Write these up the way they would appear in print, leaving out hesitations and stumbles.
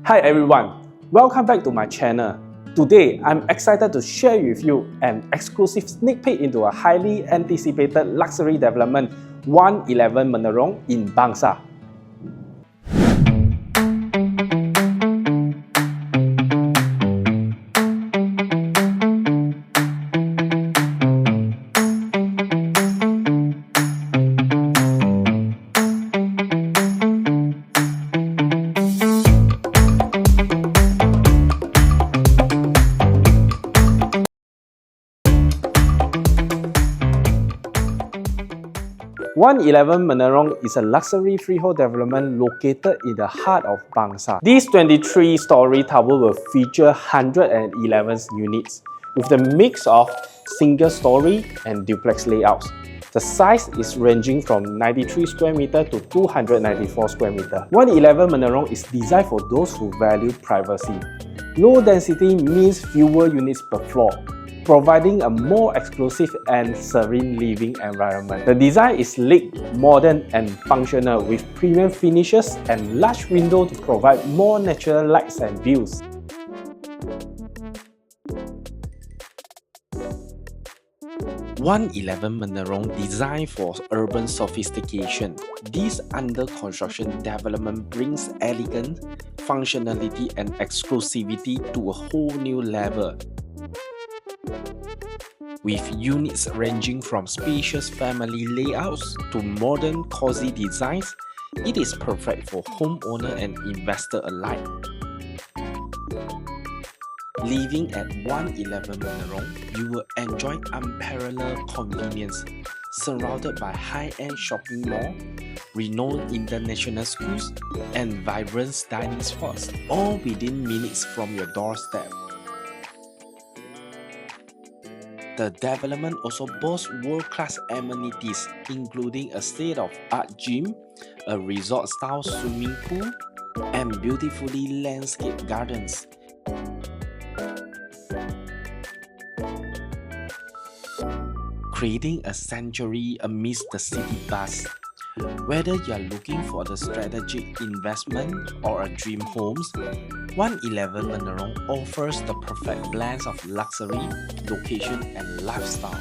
Hi everyone, welcome back to my channel. Today, I'm excited to share with you an exclusive sneak peek into a highly anticipated luxury development 111 Menerung in Bangsar. One11 Menerung is a luxury freehold development located in the heart of Bangsar. This 23-story tower will feature 111 units with the mix of single-story and duplex layouts. The size is ranging from 93 square meter to 294 square meter. 111 Menerung is designed for those who value privacy. Low density means fewer units per floor, providing a more exclusive and serene living environment. The design is sleek, modern and functional with premium finishes and large windows to provide more natural lights and views. One11 Menerung designed for urban sophistication. This under-construction development brings elegance, functionality and exclusivity to a whole new level. With units ranging from spacious family layouts to modern cozy designs, it is perfect for homeowner and investor alike. Living at 111 Menerung, you will enjoy unparalleled convenience, surrounded by high-end shopping mall, renowned international schools, and vibrant dining spots, all within minutes from your doorstep. The development also boasts world-class amenities, including a state-of-art gym, a resort-style swimming pool, and beautifully landscaped gardens. Creating a sanctuary amidst the city buzz. Whether you are looking for the strategic investment or a dream homes, 111 Menerung offers the perfect blend of luxury, location and lifestyle.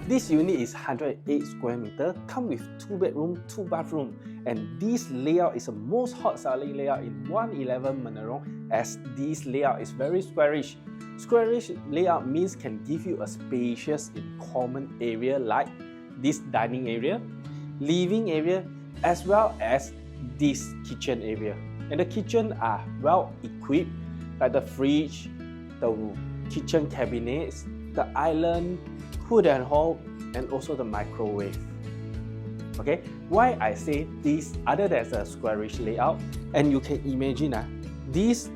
This unit is 108 square meter, come with 2 bedroom, 2 bathroom, and this layout is the most hot selling layout in 111 Menerung, as this layout is very squarish. Squarish layout means can give you a spacious in common area like this dining area, living area, as well as this kitchen area. And the kitchen are well equipped, like the fridge, the kitchen cabinets, the island, hood and hob, and also the microwave. Okay, why I say this other than a squarish layout, and you can imagine this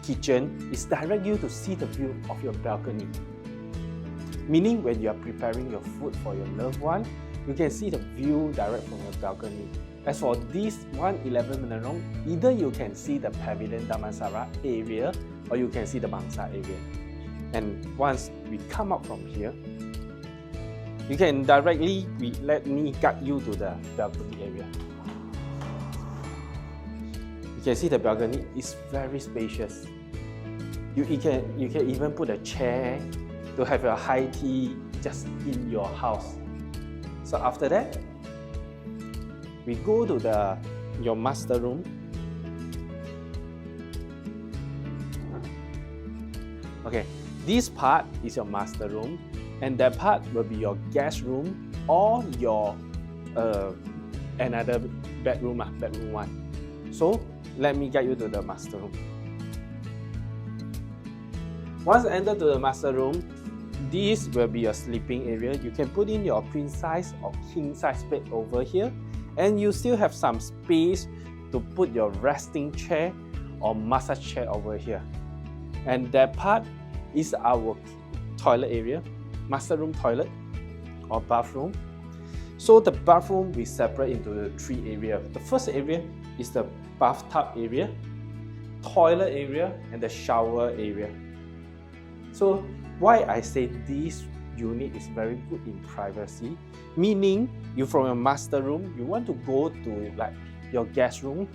kitchen is direct you to see the view of your balcony. Meaning when you are preparing your food for your loved one, you can see the view direct from your balcony. As for this 111 Menerung, either you can see the Pavilion Damansara area or you can see the Bangsar area. And once we come up from here, you can directly let me guide you to the balcony area. You can see the balcony is very spacious. You can even put a chair to have your high tea just in your house. So after that, we go to your master room. Okay, this part is your master room, and that part will be your guest room or your another bedroom, bedroom 1. So let me guide you to the master room. Once enter to the master room, this will be your sleeping area. You can put in your queen size or king size bed over here, and you still have some space to put your resting chair or massage chair over here. And that part is our toilet area, master room toilet or bathroom. So the bathroom we separate into the 3 areas. The first area is the bathtub area, toilet area, and the shower area. So Why I say this unit is very good in privacy, meaning you from your master room, you want to go to like your guest room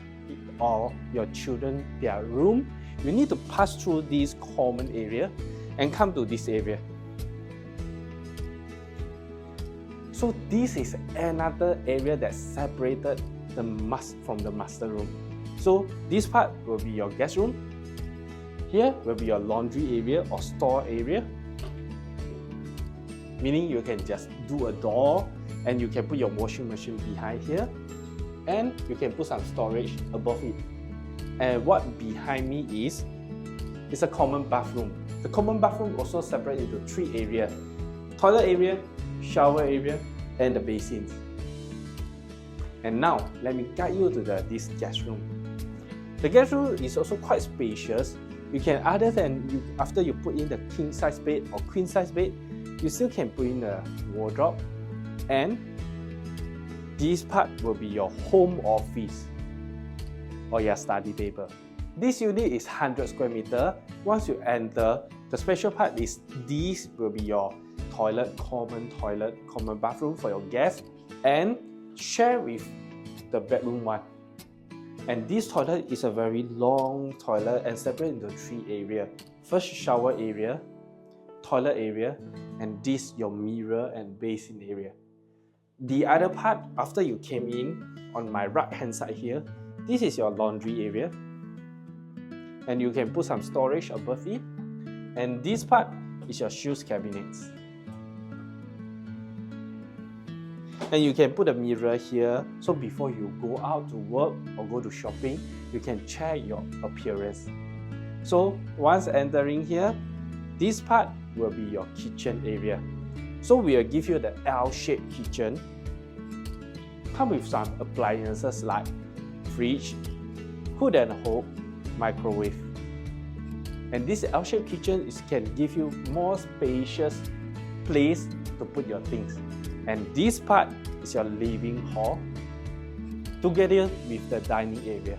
or your children their room, you need to pass through this common area and come to this area. So this is another area that separated from the master room. So this part will be your guest room. Here will be your laundry area or store area, meaning you can just do a door and you can put your washing machine behind here and you can put some storage above it. And what behind me is a common bathroom. The common bathroom also separated into 3 areas: toilet area, shower area, and the basins. And now let me guide you to this guest room. The guest room is also quite spacious. You can, after you put in the king size bed or queen size bed, you still can put in a wardrobe, and this part will be your home office or your study table. This unit is 100 square meter. Once you enter, the special part is this will be your toilet, common bathroom for your guests, and share with the bedroom one. And this toilet is a very long toilet and separated into 3 areas. First, shower area, toilet area, and this your mirror and basin area. The other part, after you came in, on my right hand side here, this is your laundry area, and you can put some storage above it. And this part is your shoes cabinets, and you can put a mirror here, so before you go out to work or go to shopping, you can check your appearance. So once entering here, this part will be your kitchen area. So we will give you the L-shaped kitchen. Come with some appliances like fridge, hood and hob, microwave. And this L-shaped kitchen can give you more spacious place to put your things. And this part is your living hall together with the dining area.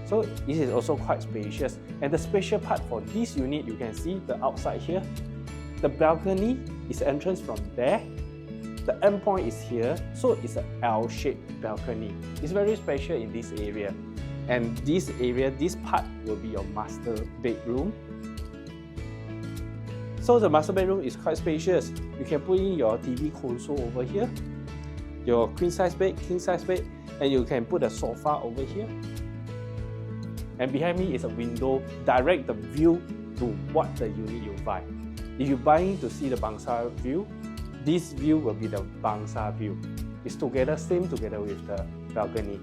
So this is also quite spacious. And the special part for this unit, you can see the outside here. The balcony is entrance from there. The endpoint is here, so it's an L-shaped balcony. It's very special in this area. And this area, this part will be your master bedroom. So the master bedroom is quite spacious. You can put in your TV console over here, your queen size bed, king size bed, and you can put a sofa over here. And behind me is a window, direct the view to what the unit you buy. If you're buying to see the Bangsar view, this view will be the Bangsar view. It's together, same together with the balcony.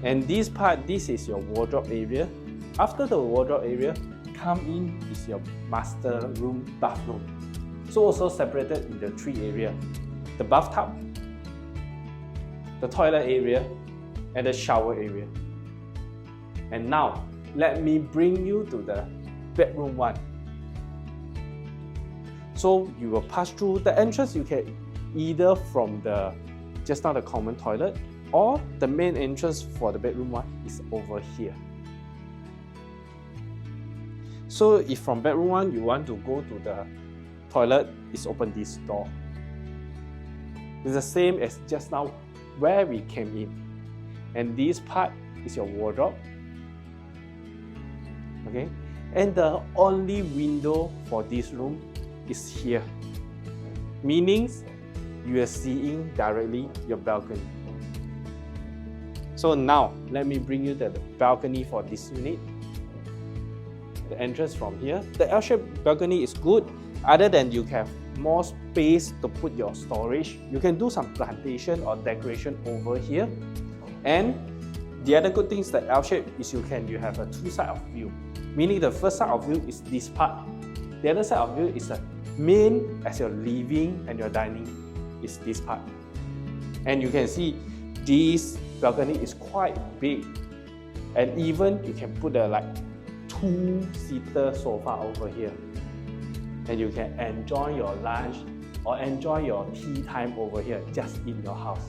And this part, this is your wardrobe area. After the wardrobe area, come in is your master room, bathroom. So also separated into 3 areas: the bathtub, the toilet area, and the shower area. And now, let me bring you to the bedroom one. So you will pass through the entrance. You can either from just now the common toilet, or the main entrance for the bedroom one is over here. So if from bedroom one you want to go to the toilet, it's open this door. It's the same as just now where we came in. And this part is your wardrobe. Okay, and the only window for this room is here, meaning you are seeing directly your balcony. So now let me bring you to the balcony for this unit. The entrance from here, the L-shaped balcony is good. Other than you have more space to put your storage, you can do some plantation or decoration over here. And the other good thing is the L-shape is you have a 2 side of view, meaning the first side of view is this part. The other side of view is the main as your living and your dining is this part. And you can see this balcony is quite big, and even you can put a 2-seater sofa over here, and you can enjoy your lunch or enjoy your tea time over here just in your house.